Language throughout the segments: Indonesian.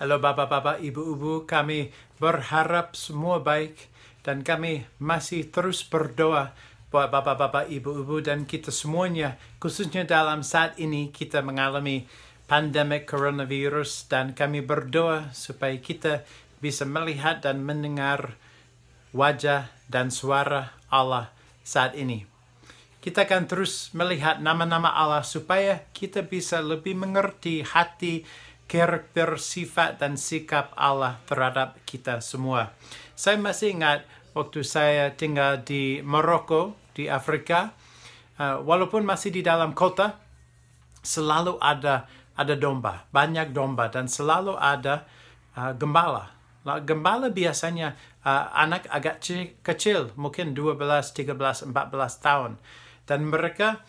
Halo bapak-bapak, ibu-ibu, kami berharap semua baik dan kami masih terus berdoa buat bapak-bapak, ibu-ibu dan kita semuanya, khususnya dalam saat ini kita mengalami pandemi coronavirus dan kami berdoa supaya kita bisa melihat dan mendengar wajah dan suara Allah saat ini. Kita akan terus melihat nama-nama Allah supaya kita bisa lebih mengerti hati, karakter, sifat, dan sikap Allah terhadap kita semua. Saya masih ingat waktu saya tinggal di Maroko, di Afrika, walaupun masih di dalam kota, selalu ada domba, banyak domba, dan selalu ada gembala. Gembala biasanya anak agak kecil, mungkin 12, 13, 14 tahun. Dan mereka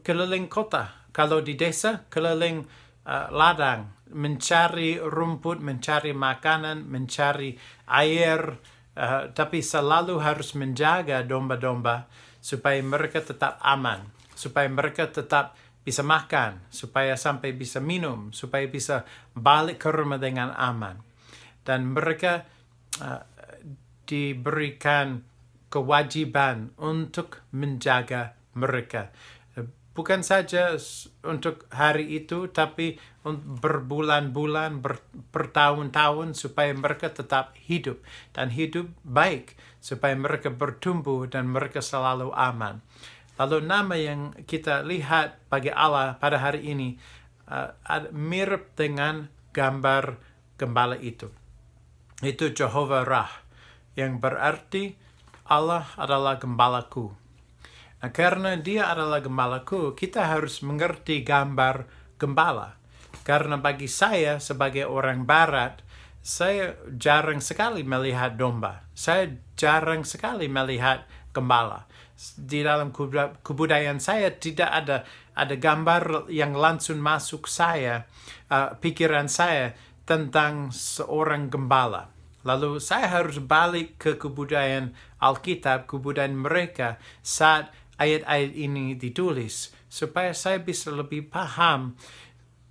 keliling kota. Kalau di desa, keliling ladang, mencari rumput, mencari makanan, mencari air, tapi selalu harus menjaga domba-domba supaya mereka tetap aman, supaya mereka tetap bisa makan, supaya sampai bisa minum, supaya bisa balik ke rumah dengan aman. Dan mereka diberikan kewajiban untuk menjaga mereka. Bukan saja untuk hari itu, tapi berbulan-bulan, bertahun-tahun supaya mereka tetap hidup. Dan hidup baik, supaya mereka bertumbuh dan mereka selalu aman. Lalu nama yang kita lihat bagi Allah pada hari ini mirip dengan gambar gembala itu. Itu Jehovah Rah, yang berarti Allah adalah gembalaku. Nah, karena dia adalah gembalaku, kita harus mengerti gambar gembala. Karena bagi saya sebagai orang barat, saya jarang sekali melihat domba. Saya jarang sekali melihat gembala. Di dalam kebudayaan saya tidak ada gambar yang langsung masuk pikiran saya tentang seorang gembala. Lalu saya harus balik ke kebudayaan Alkitab, kebudayaan mereka saat ayat-ayat ini ditulis, supaya saya bisa lebih paham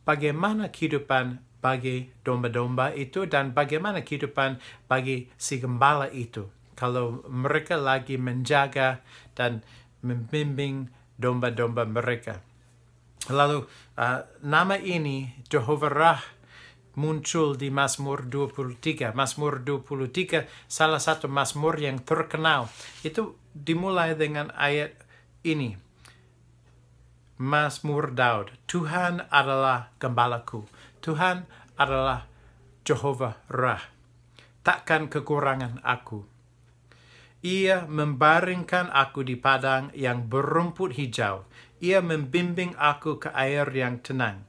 bagaimana kehidupan bagi domba-domba itu dan bagaimana kehidupan bagi si gembala itu. Kalau mereka lagi menjaga dan membimbing domba-domba mereka. Lalu nama ini, Jehovah Rah, muncul di Mazmur 23. Mazmur 23 salah satu mazmur yang terkenal. Itu dimulai dengan ayat ini. Mazmur Daud. Tuhan adalah gembalaku. Tuhan adalah Jehovah Rah. Takkan kekurangan aku. Ia membaringkan aku di padang yang berumput hijau. Ia membimbing aku ke air yang tenang.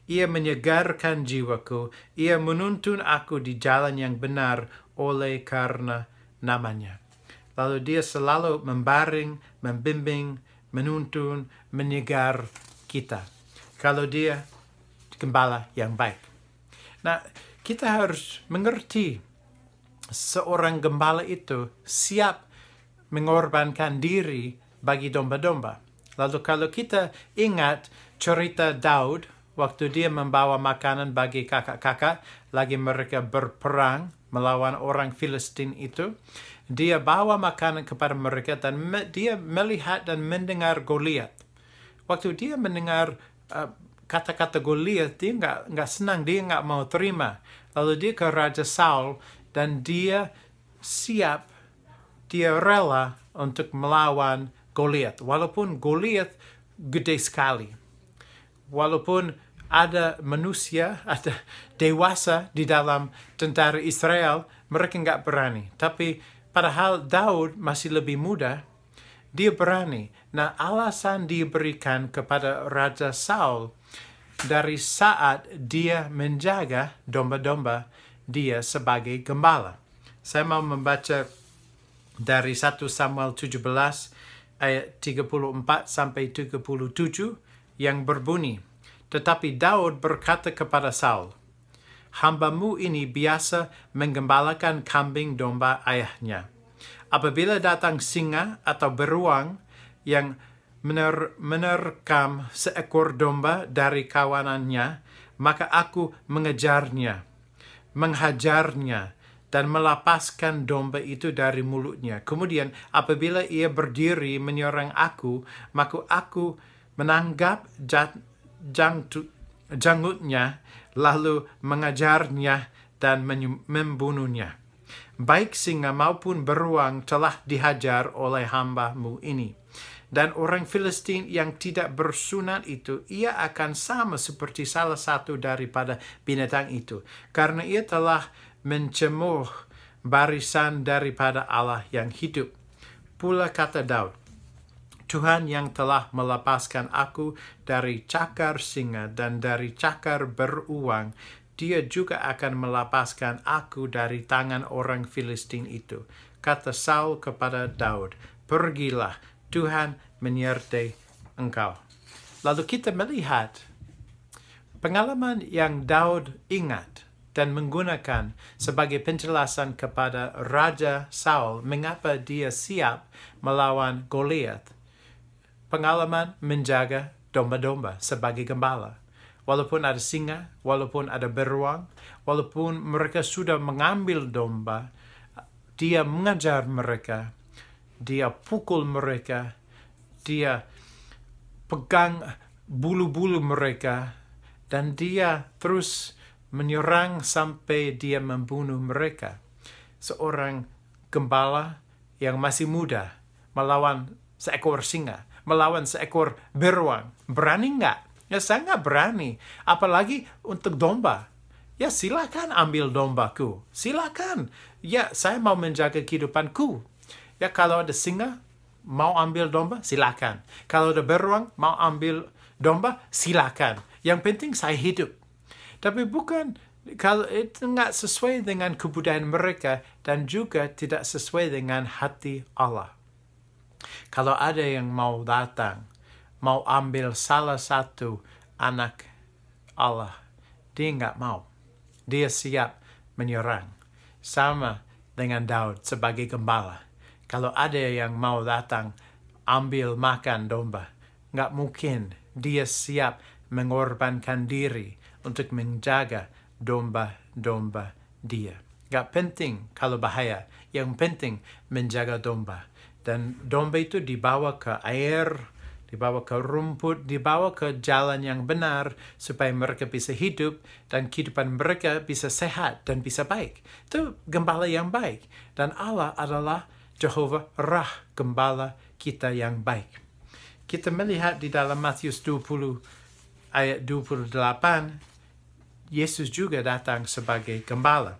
Ia menyegarkan jiwaku. Ia menuntun aku di jalan yang benar oleh karena namanya. Lalu dia selalu membaring, membimbing, menuntun, menyegar kita. Kalau dia gembala yang baik. Nah, kita harus mengerti seorang gembala itu siap mengorbankan diri bagi domba-domba. Lalu kalau kita ingat cerita Daud, waktu dia membawa makanan bagi kakak-kakak, lagi mereka berperang melawan orang Filistin itu, dia bawa makanan kepada mereka dan dia melihat dan mendengar Goliat. Waktu dia mendengar kata-kata Goliat, dia nggak senang, dia nggak mau terima. Lalu dia ke Raja Saul dan dia siap, dia rela untuk melawan Goliat. Walaupun Goliat gede sekali. Walaupun ada manusia, ada dewasa di dalam tentara Israel, mereka nggak berani. Tapi padahal Daud masih lebih muda, dia berani. Nah, alasan diberikan kepada Raja Saul dari saat dia menjaga domba-domba dia sebagai gembala. Saya mau membaca dari 1 Samuel 17 ayat 34 sampai 37 yang berbunyi. Tetapi Daud berkata kepada Saul, "Hambamu ini biasa menggembalakan kambing domba ayahnya. Apabila datang singa atau beruang yang menerkam seekor domba dari kawanannya, maka aku mengejarnya. menghajarnya dan melepaskan domba itu dari mulutnya. Kemudian apabila ia berdiri menyerang aku, maka aku menanggap janggutnya, lalu mengajarnya dan membunuhnya. Baik singa maupun beruang telah dihajar oleh hamba-Mu ini. Dan orang Filistin yang tidak bersunat itu, ia akan sama seperti salah satu daripada binatang itu, karena ia telah mencemooh barisan daripada Allah yang hidup. Pula kata Daud, Tuhan yang telah melepaskan aku dari cakar singa dan dari cakar beruang, Dia juga akan melepaskan aku dari tangan orang Filistin itu. Kata Saul kepada Daud, pergilah, Tuhan menyertai engkau. Lalu kita melihat pengalaman yang Daud ingat dan menggunakan sebagai penjelasan kepada Raja Saul mengapa dia siap melawan Goliat. Pengalaman menjaga domba-domba sebagai gembala. Walaupun ada singa, walaupun ada beruang, walaupun mereka sudah mengambil domba, dia mengajar mereka, dia pukul mereka, dia pegang bulu-bulu mereka, dan dia terus menyerang sampai dia membunuh mereka. Seorang gembala yang masih muda melawan seekor singa, melawan seekor beruang, berani nggak? Ya sangat berani, apalagi untuk domba. Ya silakan ambil dombaku, silakan. Ya saya mau menjaga kehidupanku. Ya kalau ada singa, mau ambil domba, silakan. Kalau ada beruang, mau ambil domba, silakan. Yang penting saya hidup. Tapi bukan, kalau itu nggak sesuai dengan kebudayaan mereka dan juga tidak sesuai dengan hati Allah. Kalau ada yang mau datang, mau ambil salah satu anak Allah, dia nggak mau. Dia siap menyerang. Sama dengan Daud sebagai gembala. Kalau ada yang mau datang, ambil makan domba, nggak mungkin dia siap mengorbankan diri untuk menjaga domba-domba dia. Nggak penting kalau bahaya, yang penting menjaga domba. Dan domba itu dibawa ke air, dibawa ke rumput, dibawa ke jalan yang benar supaya mereka bisa hidup dan kehidupan mereka bisa sehat dan bisa baik. Itu gembala yang baik. Dan Allah adalah Jehovah Rah, gembala kita yang baik. Kita melihat di dalam Matius 20 ayat 28, Yesus juga datang sebagai gembala.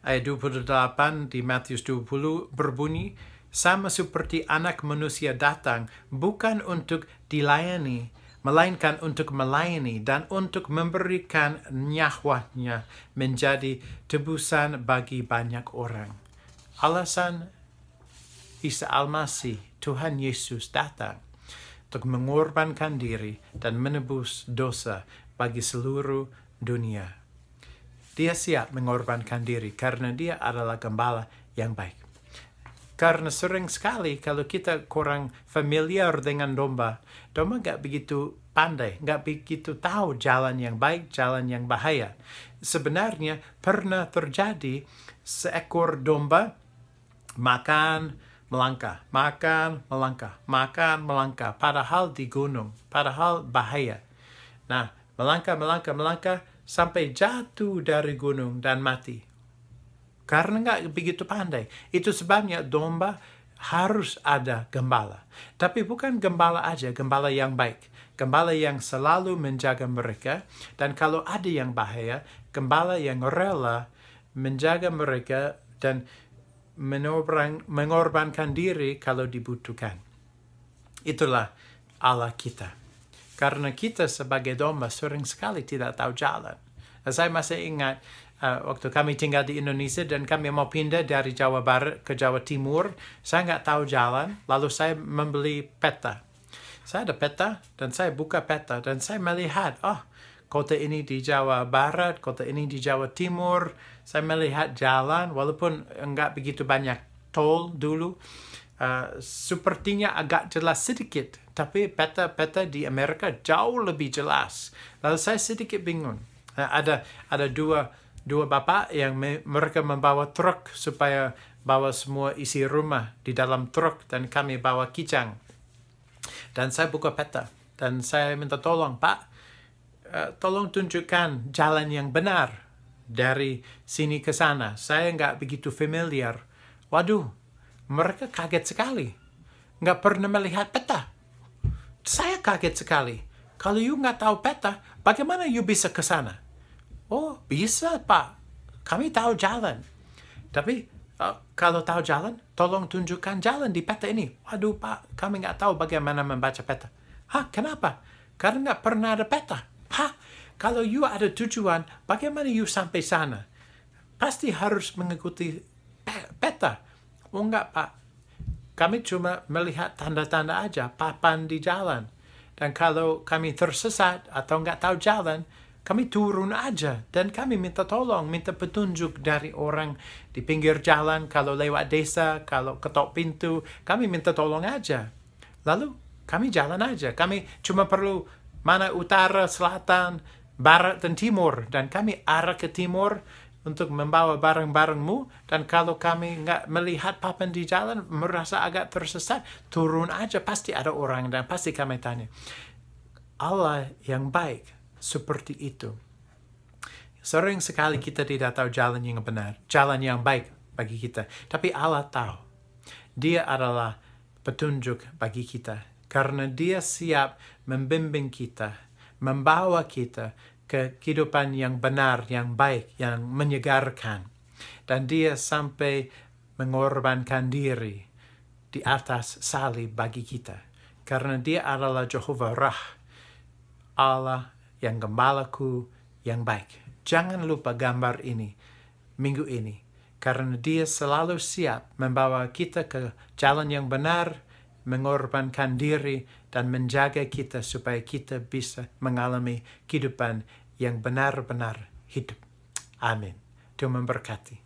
Ayat 28 di Matius 20 berbunyi, sama seperti anak manusia datang bukan untuk dilayani, melainkan untuk melayani dan untuk memberikan nyawanya menjadi tebusan bagi banyak orang. Alasan Isa Al-Masih, Tuhan Yesus datang untuk mengorbankan diri dan menebus dosa bagi seluruh dunia. Dia siap mengorbankan diri karena dia adalah gembala yang baik. Karena sering sekali kalau kita kurang familiar dengan domba nggak begitu pandai, nggak begitu tahu jalan yang baik, jalan yang bahaya. Sebenarnya pernah terjadi seekor domba makan, melangkah, padahal di gunung, padahal bahaya. Nah, melangkah, sampai jatuh dari gunung dan mati. Karena nggak begitu pandai. Itu sebabnya domba harus ada gembala. Tapi bukan gembala aja, gembala yang baik. Gembala yang selalu menjaga mereka. Dan kalau ada yang bahaya, gembala yang rela menjaga mereka dan mengorbankan diri kalau dibutuhkan. Itulah Allah kita. Karena kita sebagai domba sering sekali tidak tahu jalan. Saya masih ingat waktu kami tinggal di Indonesia dan kami mau pindah dari Jawa Barat ke Jawa Timur. Saya nggak tahu jalan, lalu saya membeli peta. Saya ada peta dan saya buka peta dan saya melihat, kota ini di Jawa Barat, kota ini di Jawa Timur. Saya melihat jalan, walaupun nggak begitu banyak tol dulu. Sepertinya agak jelas sedikit, tapi peta-peta di Amerika jauh lebih jelas. Lalu saya sedikit bingung. Ada dua dua bapak yang mereka membawa truk supaya bawa semua isi rumah di dalam truk, dan kami bawa kijang. Dan saya buka peta dan saya minta tolong, Pak, tolong tunjukkan jalan yang benar dari sini ke sana. Saya nggak begitu familiar. Waduh, mereka kaget sekali. Nggak pernah melihat peta. Saya kaget sekali. Kalau you nggak tahu peta, bagaimana you bisa ke sana? Oh, bisa, Pak. Kami tahu jalan. Tapi kalau tahu jalan, tolong tunjukkan jalan di peta ini. Waduh, Pak, kami nggak tahu bagaimana membaca peta. Hah, kenapa? Karena nggak pernah ada peta. Hah, kalau you ada tujuan, bagaimana you sampai sana? Pasti harus mengikuti peta. Oh, enggak, Pak. Kami cuma melihat tanda-tanda aja, papan di jalan. Dan kalau kami tersesat atau nggak tahu jalan, kami turun aja. Dan kami minta tolong, minta petunjuk dari orang di pinggir jalan. Kalau lewat desa, kalau ketok pintu, kami minta tolong aja. Lalu kami jalan aja. Kami cuma perlu mana utara, selatan, barat, dan timur. Dan kami arah ke timur untuk membawa barang-barangmu. Dan kalau kami nggak melihat papan di jalan, merasa agak tersesat, turun aja. Pasti ada orang dan pasti kami tanya. Allah yang baik seperti itu. Sering sekali kita tidak tahu jalan yang benar, jalan yang baik bagi kita. Tapi Allah tahu. Dia adalah petunjuk bagi kita. Karena dia siap membimbing kita, membawa kita ke kehidupan yang benar, yang baik, yang menyegarkan. Dan dia sampai mengorbankan diri di atas salib bagi kita. Karena dia adalah Jehovah Rah, Allah yang gembalaku yang baik. Jangan lupa gambar ini, minggu ini. Karena dia selalu siap membawa kita ke jalan yang benar, mengorbankan diri, dan menjaga kita supaya kita bisa mengalami kehidupan yang benar-benar hidup. Amin. Tuhan memberkati.